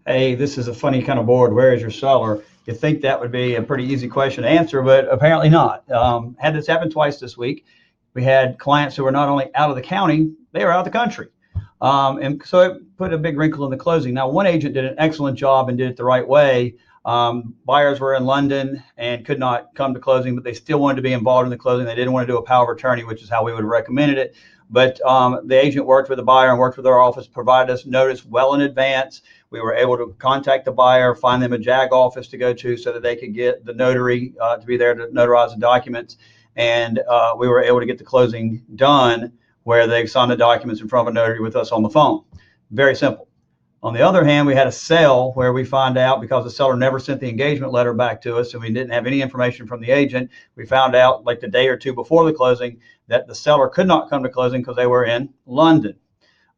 Hey, this is a funny kind of board. Where is your seller? You think that would be a pretty easy question to answer, but apparently not. Had this happen twice this week. We had clients who were not only out of the county, they were out of the country. And so it put a big wrinkle in the closing. Now, one agent did an excellent job and did it the right way. Buyers were in London and could not come to closing, but they still wanted to be involved in the closing. They didn't want to do a power of attorney, which is how we would have recommended it. But the agent worked with the buyer and worked with our office, provided us notice well in advance. We were able to contact the buyer, find them a JAG office to go to so that they could get the notary to be there to notarize the documents. And we were able to get the closing done where they signed the documents in front of a notary with us on the phone. Very simple. On the other hand, we had a sale where we found out, because the seller never sent the engagement letter back to us and we didn't have any information from the agent, we found out like the day or two before the closing that the seller could not come to closing because they were in London.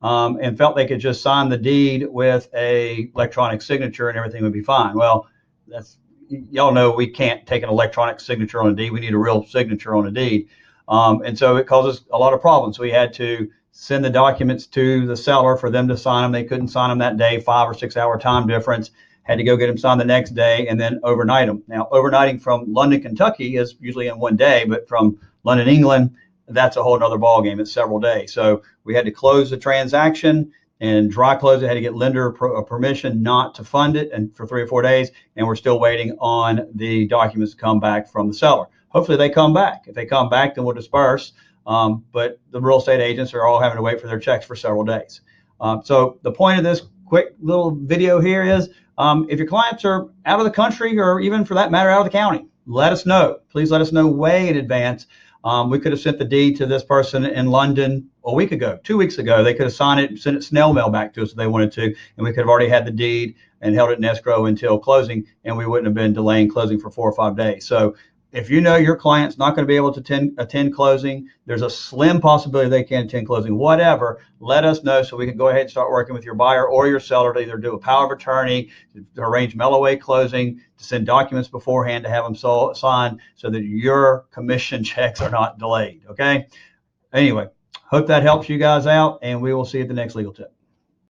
And felt they could just sign the deed with a electronic signature and everything would be fine. Well, that's, y'all know we can't take an electronic signature on a deed. We need a real signature on a deed. And so it causes a lot of problems. We had to send the documents to the seller for them to sign them. They couldn't sign them that day, 5 or 6 hour time difference. Had to go get them signed the next day and then overnight them. Now, overnighting from London, Kentucky is usually in one day, but from London, England, that's a whole other ball game. It's several days. So we had to close the transaction and dry close it. Had to get lender permission not to fund it, and for 3 or 4 days. And we're still waiting on the documents to come back from the seller. Hopefully they come back. If they come back, then we'll disperse. But the real estate agents are all having to wait for their checks for several days. So the point of this quick little video here is, if your clients are out of the country, or even for that matter out of the county, let us know. Please let us know way in advance. We could have sent the deed to this person in London a week ago, 2 weeks ago. They could have signed it and sent it snail mail back to us if they wanted to, and we could have already had the deed and held it in escrow until closing, and we wouldn't have been delaying closing for 4 or 5 days. So if you know your client's not going to be able to attend closing, there's a slim possibility they can attend closing, whatever, let us know so we can go ahead and start working with your buyer or your seller to either do a power of attorney, to arrange mail-away closing, to send documents beforehand to have them signed so that your commission checks are not delayed, okay? Anyway, hope that helps you guys out, and we will see you at the next legal tip.